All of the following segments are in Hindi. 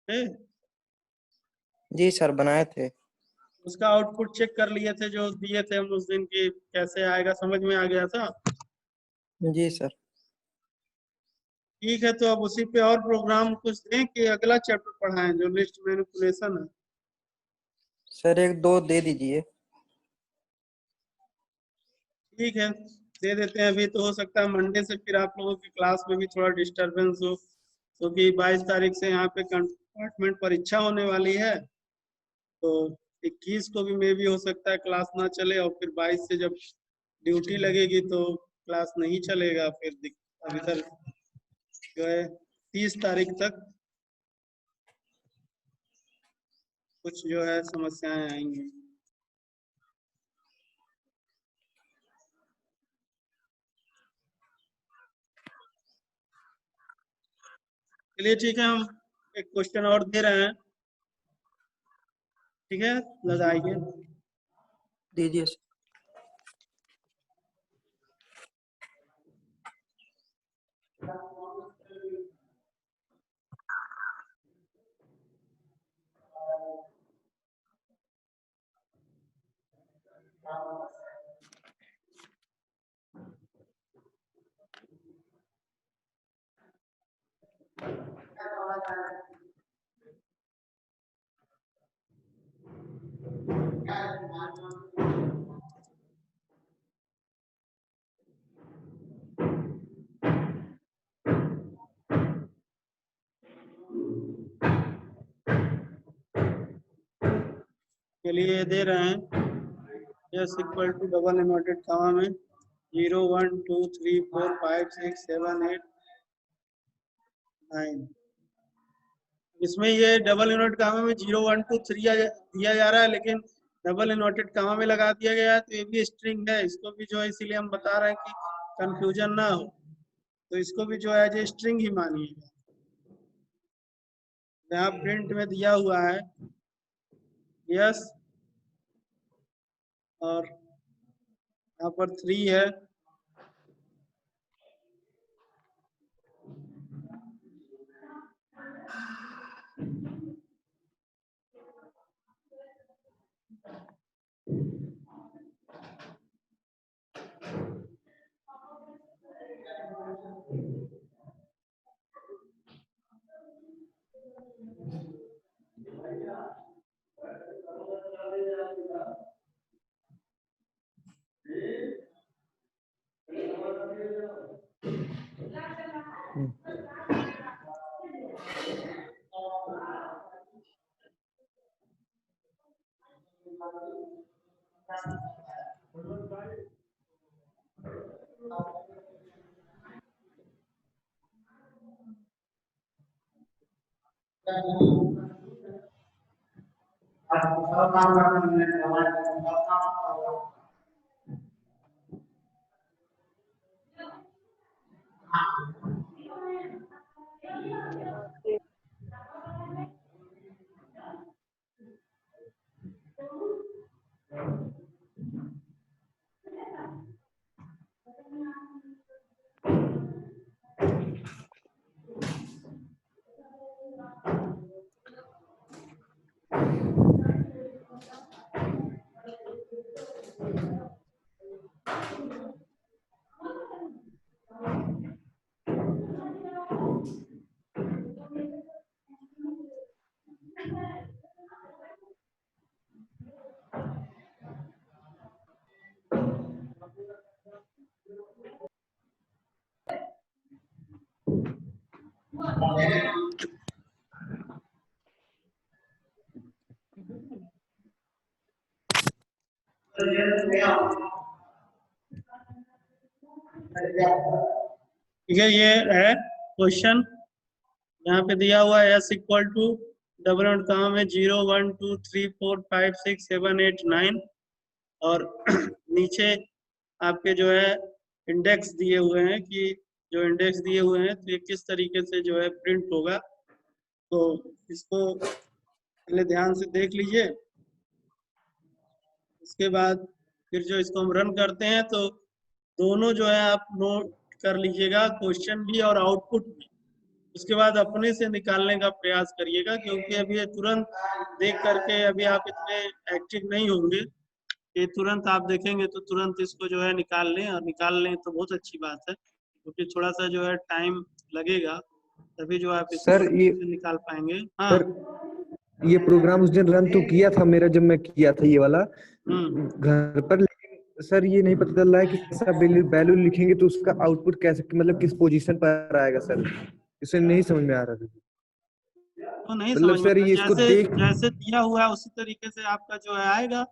है? जी सर बनाए थे। उसका आउटपुट चेक कर लिए थे जो दिए थे हम उस दिन की, कैसे आएगा समझ में आ गया था। जी सर। ठीक है, तो अब उसी पे और प्रोग्राम कुछ दें कि अगला चैप्टर पढ़ाएं जो लिस्ट मैनिपुलेशन है। सर एक दो दे दीजिए। ठीक है, दे देते हैं। अभी तो हो सकता है मंडे से फिर आप लोगों की क्लास में भी थोड़ा डिस्टरबेंस हो, क्योंकि 22 तारीख से यहाँ पे कंपार्टमेंट परीक्षा होने वाली है। तो 21 को भी मे भी हो सकता है क्लास ना चले, और फिर 22 से जब ड्यूटी लगेगी तो क्लास नहीं चलेगा। फिर अब इधर जो है 30 तारीख तक कुछ जो है समस्याएं आएंगी। चलिए ठीक है, हम एक क्वेश्चन और दे रहे हैं। ठीक है, लगाइए। दीजिए सर। चलिए दे रहे हैं, S equal to double inverted comma में 0 1 2 3 4 5 6 7 8 9। इसमें ये डबल इन्वर्टेड कॉमा में 0 1 2 3 दिया जा रहा है, लेकिन डबल इन्वर्टेड कॉमा में लगा दिया गया है, तो ये भी स्ट्रिंग है। इसको भी जो है इसीलिए हम बता रहे हैं कि कंफ्यूजन ना हो, तो इसको भी जो है जो स्ट्रिंग ही मानिएगा। यहाँ प्रिंट में दिया हुआ है यस, और यहाँ पर 3 है। ठीक है, ये है क्वेश्चन। यहाँ पे दिया हुआ है S equal to double note comma में 0 1 2 3 4 5 6 7 8 9, और नीचे आपके जो है इंडेक्स दिए हुए हैं कि जो इंडेक्स दिए हुए हैं तो ये किस तरीके से जो है प्रिंट होगा। तो इसको पहले ध्यान से देख लीजिए, उसके बाद फिर जो इसको हम रन करते हैं तो दोनों जो है आप नोट कर लीजिएगा, क्वेश्चन भी और आउटपुट भी। उसके बाद अपने से निकालने का प्रयास करिएगा, क्योंकि अभी ये तुरंत देख करके अभी आप इतने एक्टिव नहीं होंगे। ये तुरंत आप देखेंगे तो तुरंत इसको जो है निकाल लें, और निकाल लें तो बहुत अच्छी बात है, क्योंकि थोड़ा सा जो है टाइम लगेगा, तभी जो आप इसको सर ये अच्छे से निकाल पाएंगे। हाँ। सर ये प्रोग्राम उस दिन रन तो किया था मेरा, जब मैं किया था ये वाला घर पर, लेकिन सर ये नहीं पता चल रहा है कि कैसा वैल्यू लिखेंगे तो उसका आउटपुट कैसे, मतलब किस पोजीशन पर आएगा सर, इसे नहीं समझ में आ रहा था। तो नहीं मतलब समझ में सर आता, ये इसको जैसे देख, जैसे दिया हुआ है उसी तरीके से आपका जो है आएगा।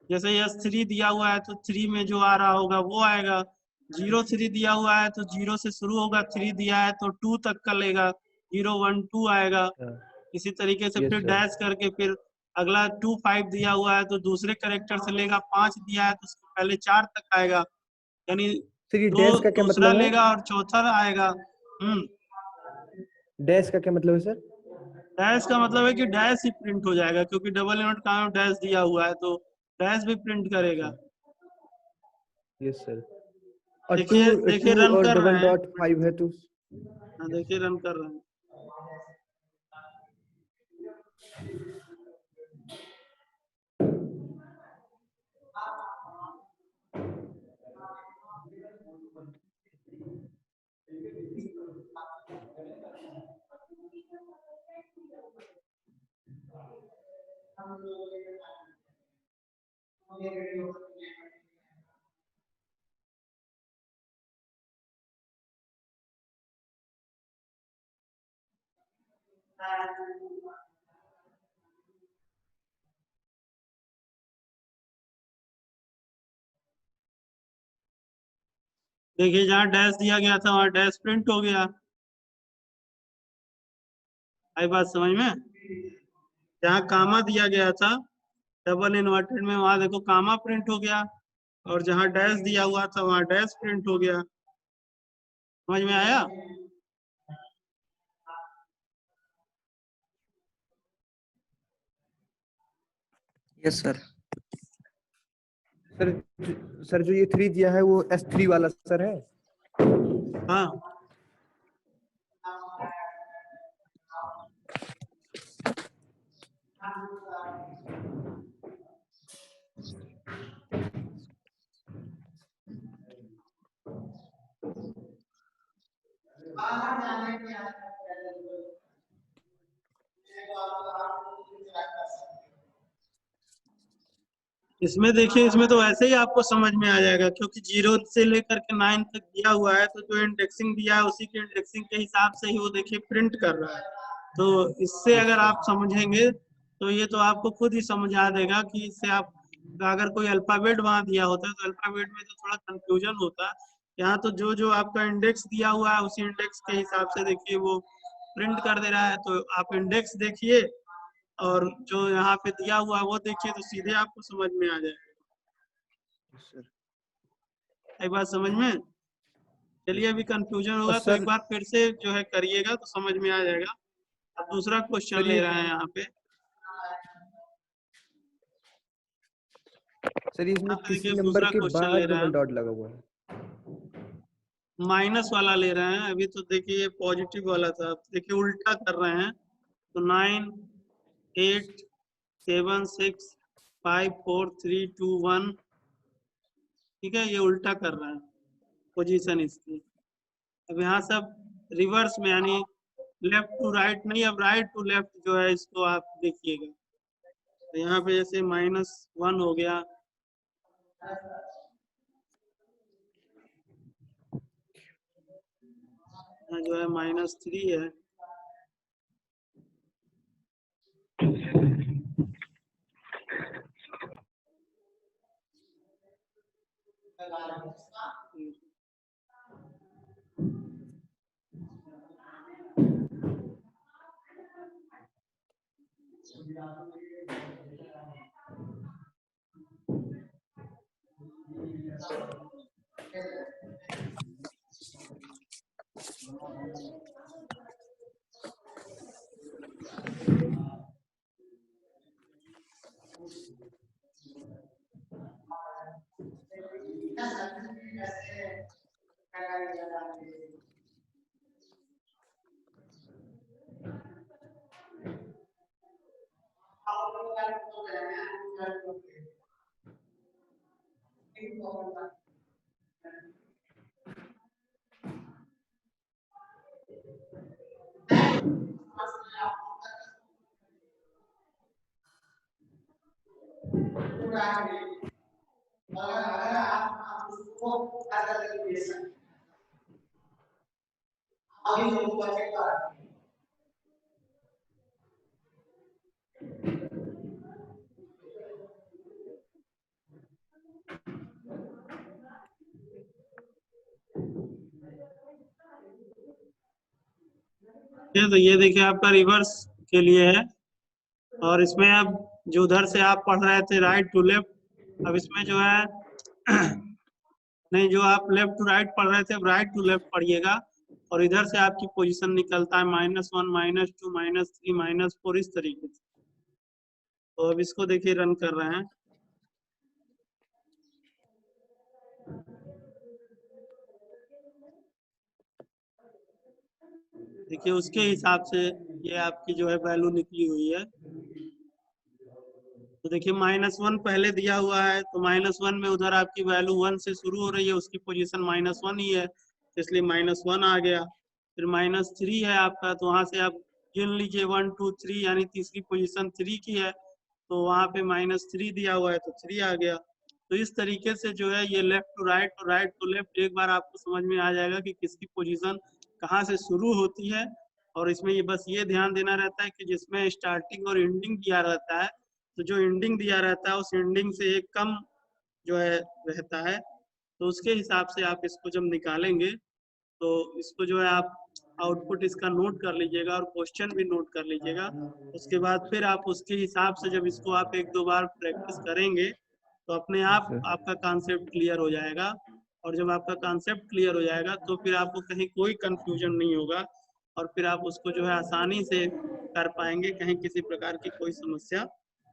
जैसे S3 दिया हुआ है तो 3 में जो आ रहा होगा वो आएगा। 0 3 दिया हुआ है तो 0 से शुरू होगा, 3 दिया है तो 2 तक का लेगा, 0 1 2 आएगा। इसी तरीके से यस फिर सर, डैश करके फिर अगला 2 5 दिया हुआ है तो दूसरे करेक्टर से लेगा, 5 दिया है तो उसके पहले 4 तक आएगा, यानी सर ये दो डैश का क्या दूसरा मतलब है? लेगा और चौथा आएगा। डैश का क्या मतलब है सर? डैश का मतलब है कि डैश ही प्रिंट हो जाएगा, क्योंकि डबल यूनिट का डैश दिया हुआ है तो डैश भी प्रिंट करेगा। Yes sir. और टू देखिए देखिए टू रन और कर डबल रहे हैं। डॉट 5 है तो? हाँ देखिए रन कर रहे हैं। देखिए जहाँ डैश दिया गया था वहाँ डैश प्रिंट हो गया। आई बात समझ में? जहाँ कामा दिया गया था डबल इन्वर्टेड में, वहां देखो कामा प्रिंट हो गया, और जहाँ डैश दिया हुआ था वहां डैश प्रिंट हो गया। समझ में आया? Yes sir. सर सर जो ये 3 दिया है वो S3 वाला सर है? हाँ। इसमें देखिए, इसमें तो ऐसे ही आपको समझ में आ जाएगा, क्योंकि 0 से लेकर के 9 तक दिया हुआ है, तो जो इंडेक्सिंग दिया है उसी के इंडेक्सिंग के हिसाब से ही वो देखिए प्रिंट कर रहा है। तो इससे यस अगर सर। आप समझेंगे तो ये तो आपको खुद ही समझ आ देगा कि इससे आप, अगर कोई अल्फाबेट वहां दिया होता है तो अल्फाबेट में तो थोड़ा कंफ्यूजन होता है। यहाँ तो जो जो आपका इंडेक्स दिया हुआ है उसी इंडेक्स के हिसाब से देखिए वो प्रिंट कर दे रहा है। तो आप इंडेक्स देखिए और जो यहाँ पे दिया हुआ है वो देखिए, तो सीधे आपको समझ में आ जाएगा। Yes sir. एक बात समझ में? चलिए, यस अभी सर। कंफ्यूजन और होगा तो एक सर, बार फिर से जो है करिएगा तो समझ में आ जाएगा। अब दूसरा क्वेश्चन सर ले ये रहे हैं यहाँ पे। सर इसमें यहाँ पे किसी देखिए नंबर दूसरा के क्वेश्चन ले बाद रहे हैं डबल हम, डॉट लगा हुआ है? माइनस वाला ले रहे हैं। अभी तो देखिए पॉजिटिव वाला था, अब देखिए उल्टा कर रहे हैं। तो 9 8 7 6 5 4 3 2 1, ठीक है, ये उल्टा कर रहे हैं पोजीशन इसकी। अब यहाँ सब रिवर्स में, यानी लेफ्ट टू राइट नहीं, अब राइट टू लेफ्ट जो है इसको आप देखिएगा। तो यहाँ पे जैसे -1 हो गया, यहाँ जो है -3 है। तो ये देखिए आपका रिवर्स के लिए है, और इसमें अब जो उधर से आप पढ़ रहे थे राइट टू लेफ्ट, अब इसमें जो है नहीं, जो आप लेफ्ट टू राइट पढ़ रहे थे अब राइट टू लेफ्ट पढ़िएगा, और इधर से आपकी पोजीशन निकलता है -1 -2 -3 -4 इस तरीके से। तो अब इसको देखिए रन कर रहे हैं। देखिए उसके हिसाब से ये आपकी जो है वैल्यू निकली हुई है। तो देखिए -1 पहले दिया हुआ है, तो -1 में उधर आपकी वैल्यू 1 से शुरू हो रही है, उसकी पोजीशन -1 ही है, तो इसलिए -1 आ गया। फिर -3 है आपका, तो वहां से आप गिन लीजिए 1 2 3, यानी तीसरी पोजीशन 3 की है, तो वहां पे -3 दिया हुआ है तो 3 आ गया। तो इस तरीके से जो है ये लेफ्ट टू राइट और राइट टू लेफ्ट एक बार आपको समझ में आ जाएगा कि किसकी पोजीशन कहाँ से शुरू होती है। और इसमें ये बस ये ध्यान देना रहता है कि जिसमें स्टार्टिंग और एंडिंग दिया रहता है, तो जो एंडिंग दिया रहता है उस एंडिंग से एक कम जो है रहता है, तो उसके हिसाब से आप इसको जब निकालेंगे तो इसको जो है आप आउटपुट इसका नोट कर लीजिएगा और क्वेश्चन भी नोट कर लीजिएगा। उसके बाद फिर आप उसके हिसाब से जब इसको आप 1-2 बार प्रैक्टिस करेंगे तो अपने आप आपका कॉन्सेप्ट क्लियर हो जाएगा। और जब आपका कॉन्सेप्ट क्लियर हो जाएगा तो फिर आपको कहीं कोई कंफ्यूजन नहीं होगा, और फिर आप उसको जो है आसानी से कर पाएंगे, कहीं किसी प्रकार की कोई समस्या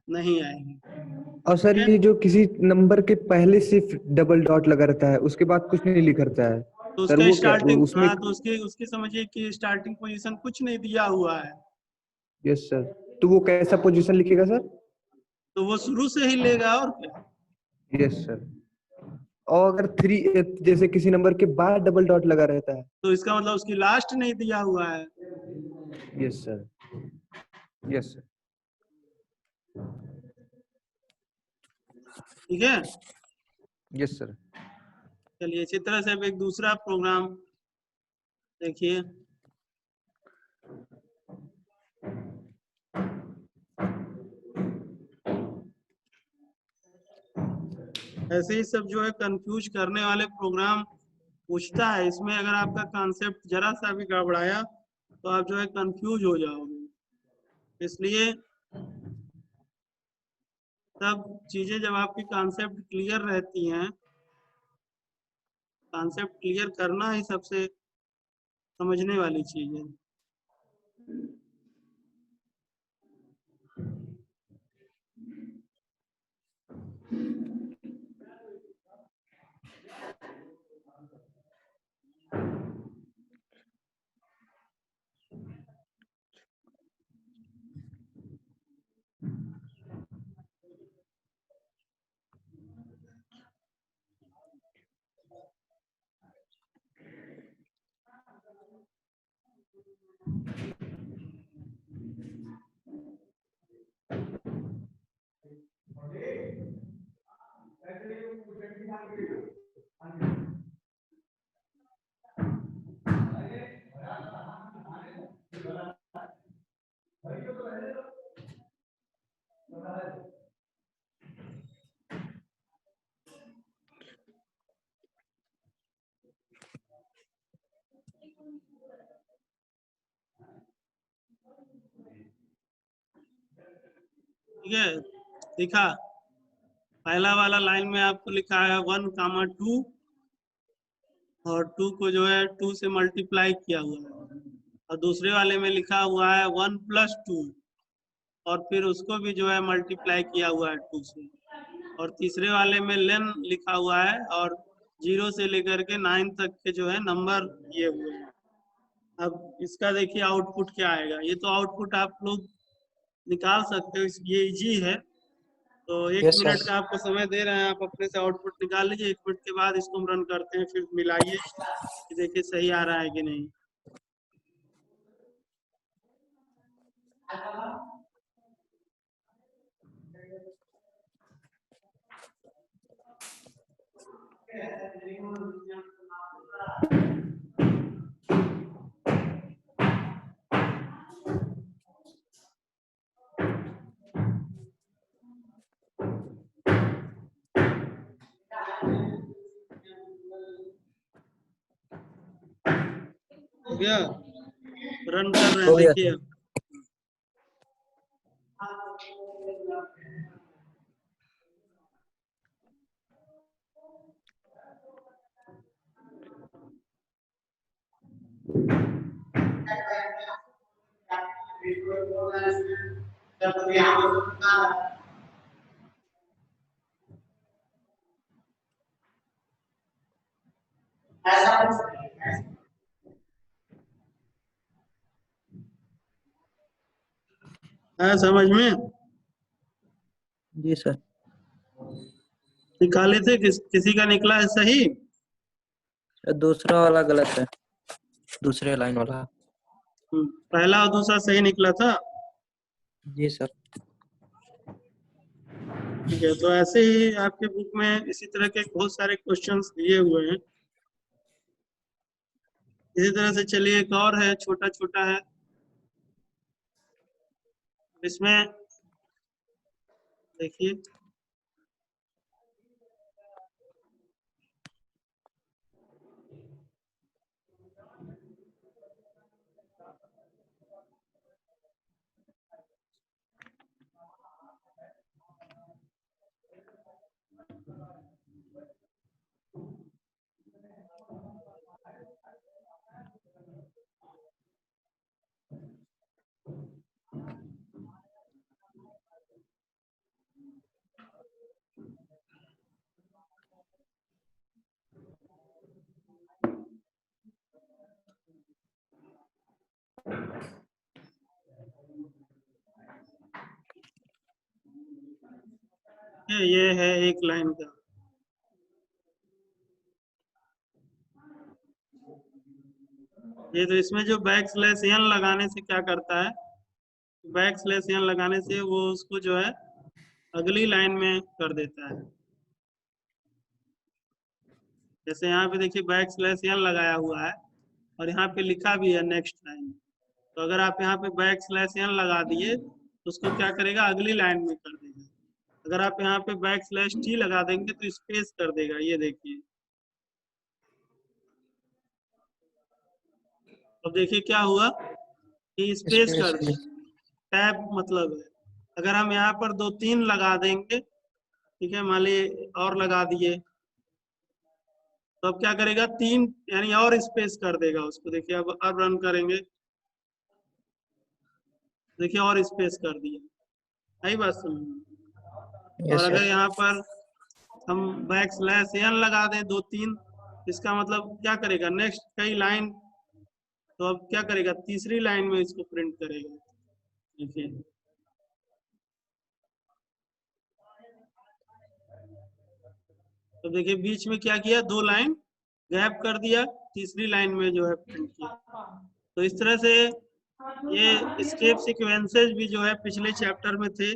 नहीं आएगी। और सर ये जो किसी नंबर के पहले सिर्फ डबल डॉट लगा रहता है, उसके बाद कुछ नहीं लिखा रहता है, तो सर उसका वो क्या स्टार्टिंग, उसमें? हाँ, तो उसकी समझिए कि स्टार्टिंग पोजीशन कुछ नहीं दिया हुआ है, यस सर, तो वो कैसा पोजीशन लिखेगा सर? तो वो शुरू से ही लेगा और क्या। Yes sir. और अगर 3 जैसे किसी नंबर के बाद डबल डॉट लगा रहता है? तो इसका मतलब उसकी लास्ट नहीं दिया हुआ है। Yes sir, yes sir. ठीक है, यस सर। चलिए इसी तरह से अब एक दूसरा प्रोग्राम देखिए। ऐसे ही सब जो है कंफ्यूज करने वाले प्रोग्राम पूछता है, इसमें अगर आपका कॉन्सेप्ट जरा सा भी गड़बड़ाया तो आप जो है कंफ्यूज हो जाओगे। इसलिए सब चीजें जब आपकी कॉन्सेप्ट क्लियर रहती हैं, कॉन्सेप्ट क्लियर करना ही सबसे समझने वाली चीज है। ठीक है, देखा पहला वाला लाइन में आपको लिखा है 1, 2, और 2 को जो है 2 से मल्टीप्लाई किया हुआ है, और दूसरे वाले में लिखा हुआ है 1 + 2, और फिर उसको भी जो है मल्टीप्लाई किया हुआ है 2 से, और तीसरे वाले में लेन लिखा हुआ है, और 0 से लेकर के 9 तक के जो है नंबर दिए हुए हैं। अब इसका देखिए आउटपुट क्या आएगा। ये तो आउटपुट आप लोग निकाल सकते हो, ये इजी है। तो 1 Yes, मिनट sir. का आपको समय दे रहे हैं, आप अपने से आउटपुट निकाल लीजिए। 1 मिनट के बाद इसको हम रन करते हैं, फिर मिलाइए कि देखिए सही आ रहा है कि नहीं। हो गया, रन कर रहे हैं, हो गया देखिए। है समझ में? जी सर। निकाले थे, किसी का निकला है सही? दूसरा वाला गलत है, दूसरे लाइन वाला। पहला और दूसरा सही निकला था। जी सर। ठीक है, तो ऐसे ही आपके बुक में इसी तरह के बहुत सारे क्वेश्चंस दिए हुए हैं। इसी तरह से चलिए, एक और है, छोटा छोटा है। इसमें देखिए, ये है एक लाइन का। ये तो इसमें जो बैक स्लैश एन लगाने से क्या करता है, बैक स्लैश एन लगाने से वो उसको जो है अगली लाइन में कर देता है। जैसे यहाँ पे देखिए बैक स्लैश एन लगाया हुआ है और यहाँ पे लिखा भी है नेक्स्ट लाइन। तो अगर आप यहाँ पे बैक स्लैश एन लगा दिए तो उसको क्या करेगा, अगली लाइन में कर देगा। अगर आप यहाँ पे बैक स्लैश टी लगा देंगे तो स्पेस कर देगा। ये देखिए, अब देखिए क्या हुआ कि स्पेस स्पेस कर दिया। टैब मतलब है, अगर हम यहाँ पर 2-3 लगा देंगे, ठीक है, मान लीजिए और लगा दिए, तो अब क्या करेगा, 3 यानी और स्पेस कर देगा उसको। देखिए अब रन करेंगे, देखिए और स्पेस कर दिया। आई बात समझ में? और यस अगर सर। यहाँ पर हम बैक स्लैश एन लगा दें 2-3, इसका मतलब क्या करेगा, नेक्स्ट कई लाइन, तो अब क्या करेगा, तीसरी लाइन में इसको प्रिंट करेगा। देखिए, तो देखिए बीच में क्या किया, 2 लाइन गैप कर दिया, तीसरी लाइन में जो है प्रिंट किया। तो इस तरह से ये स्टेप सीक्वेंसेस भी जो है पिछले चैप्टर में थे,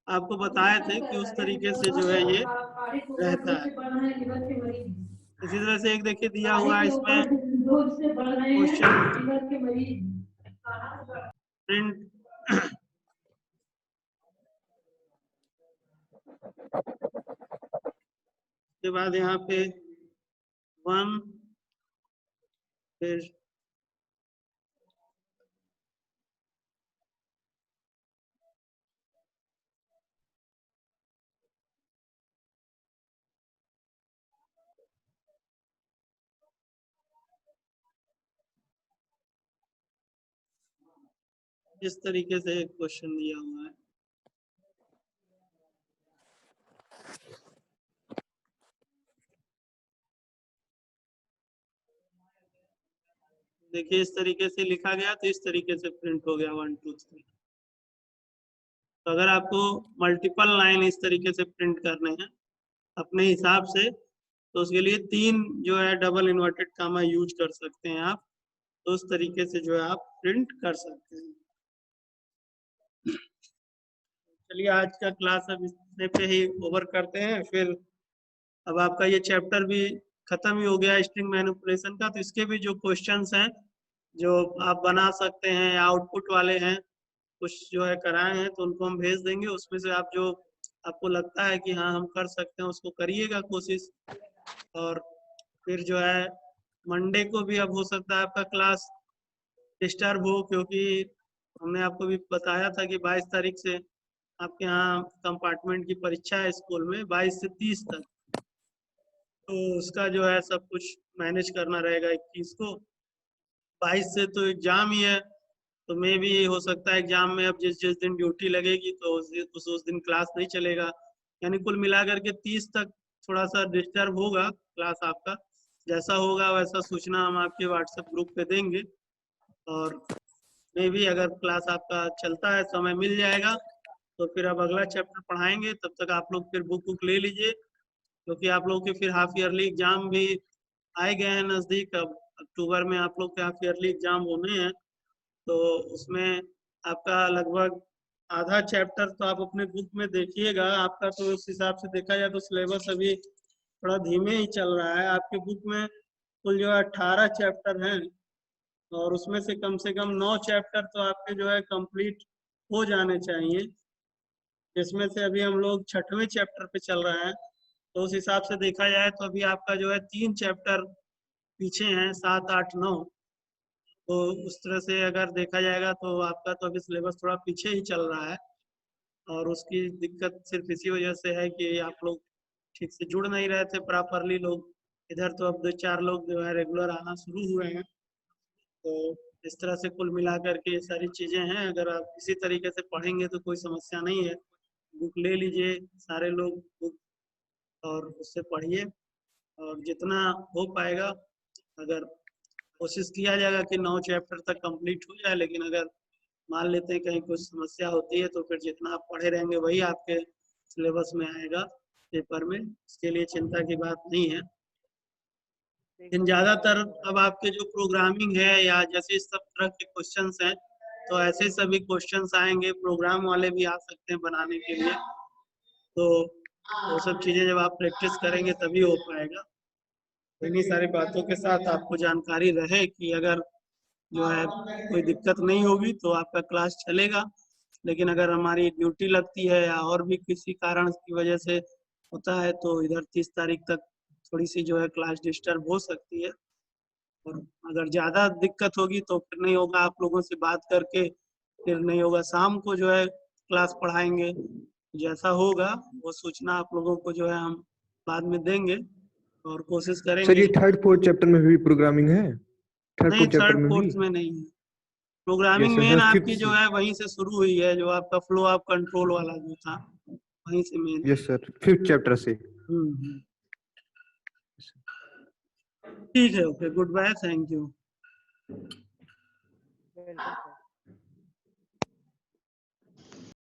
आपको बताए थे कि उस तरीके से जो है ये रहता है। इसी तरह से एक देखिए दिया हुआ है इसमें क्वेश्चन प्रिंट के बाद यहाँ पे 1, फिर इस तरीके से एक क्वेश्चन दिया हुआ है। देखिए इस तरीके से लिखा गया, तो इस तरीके से प्रिंट हो गया 1 2 3। तो अगर आपको मल्टीपल लाइन इस तरीके से प्रिंट करने हैं अपने हिसाब से, तो उसके लिए 3 जो है डबल इन्वर्टेड कामा यूज कर सकते हैं आप। तो उस तरीके से जो है आप प्रिंट कर सकते हैं। चलिए आज का क्लास अब इतने पे ही ओवर करते हैं। फिर अब आपका ये चैप्टर भी खत्म ही हो गया स्ट्रिंग मैनिपुलेशन का। तो इसके भी जो क्वेश्चंस हैं जो आप बना सकते हैं या आउटपुट वाले हैं, कुछ जो है कराए हैं, तो उनको हम भेज देंगे। उसमें से आप जो आपको लगता है कि हाँ हम कर सकते हैं उसको करिएगा कोशिश। और फिर जो है मंडे को भी अब हो सकता है आपका क्लास डिस्टर्ब हो, क्योंकि हमने आपको भी बताया था कि 22 तारीख से आपके यहाँ कंपार्टमेंट की परीक्षा है स्कूल में, 22 से 30 तक। तो उसका जो है सब कुछ मैनेज करना रहेगा 21 को। 22 से तो एग्जाम ही है, तो मे भी हो सकता है एग्जाम में अब जिस जिस दिन ड्यूटी लगेगी तो उस दिन क्लास नहीं चलेगा। यानी कुल मिलाकर के 30 तक थोड़ा सा डिस्टर्ब होगा क्लास आपका। जैसा होगा वैसा सूचना हम आपके व्हाट्सएप ग्रुप पे देंगे। और मे भी अगर क्लास आपका चलता है, समय मिल जाएगा, तो फिर अब अगला चैप्टर पढ़ाएंगे। तब तक आप लोग फिर बुक ले लीजिए, क्योंकि आप लोग के फिर हाफ ईयरली एग्जाम भी आए गए हैं नज़दीक। अब अक्टूबर में आप लोग के हाफ ईयरली एग्जाम होने हैं। तो उसमें आपका लगभग आधा चैप्टर तो आप अपने बुक में देखिएगा। आपका तो उस हिसाब से देखा जाए तो सिलेबस अभी थोड़ा धीमे ही चल रहा है। आपके बुक में कुल जो है 18 चैप्टर हैं, और उसमें से कम 9 चैप्टर तो आपके जो है कंप्लीट हो जाने चाहिए, जिसमें से अभी हम लोग 6वें चैप्टर पे चल रहे हैं। तो उस हिसाब से देखा जाए तो अभी आपका जो है 3 चैप्टर पीछे हैं, 7, 8, 9। तो उस तरह से अगर देखा जाएगा तो आपका तो अभी सिलेबस थोड़ा पीछे ही चल रहा है। और उसकी दिक्कत सिर्फ इसी वजह से है कि आप लोग ठीक से जुड़ नहीं रहे थे प्रॉपरली लोग। इधर तो अब 2-4 लोग जो है रेगुलर आना शुरू हुए हैं। तो इस तरह से कुल मिलाकर के ये सारी चीज़ें हैं। अगर आप इसी तरीके से पढ़ेंगे तो कोई समस्या नहीं है। बुक ले लीजिए सारे लोग बुक, और उससे पढ़िए। और जितना हो पाएगा, अगर कोशिश किया जाएगा कि 9 चैप्टर तक कंप्लीट हो जाए। लेकिन अगर मान लेते हैं कहीं कुछ समस्या होती है, तो फिर जितना आप पढ़े रहेंगे वही आपके सिलेबस में आएगा पेपर में। इसके लिए चिंता की बात नहीं है। लेकिन ज़्यादातर अब आपके जो प्रोग्रामिंग है या जैसे इस सब तरह के क्वेश्चंस हैं, तो ऐसे सभी क्वेश्चंस आएंगे। प्रोग्राम वाले भी आ सकते हैं बनाने के लिए। तो वो सब चीज़ें जब आप प्रैक्टिस करेंगे तभी हो पाएगा। तो इन्हीं सारी बातों के साथ आपको जानकारी रहे कि अगर जो है कोई दिक्कत नहीं होगी तो आपका क्लास चलेगा। लेकिन अगर हमारी ड्यूटी लगती है या और भी किसी कारण की वजह से होता है, तो इधर 30 तारीख तक थोड़ी सी जो है क्लास डिस्टर्ब हो सकती है। और अगर ज़्यादा दिक्कत होगी तो फिर नहीं होगा, आप लोगों से बात करके फिर नहीं होगा। शाम को जो है क्लास पढ़ाएंगे। जैसा होगा वो सूचना आप लोगों को जो है हम बाद में देंगे, और कोशिश सर करेंगे। ये 3rd 4th चैप्टर में भी प्रोग्रामिंग है? 3rd नहीं, 4th चैप्टर 3rd में भी? 4th में नहीं है। प्रोग्रामिंग यस सर, मेन हाँ आपकी 5th जो से। है वहीं से शुरू हुई है, जो आपका फ्लो ऑफ कंट्रोल वाला जो था वहीं से मेन है। यस सर, 5th चैप्टर से। हम्म। ठीक है, okay, goodbye, thank you.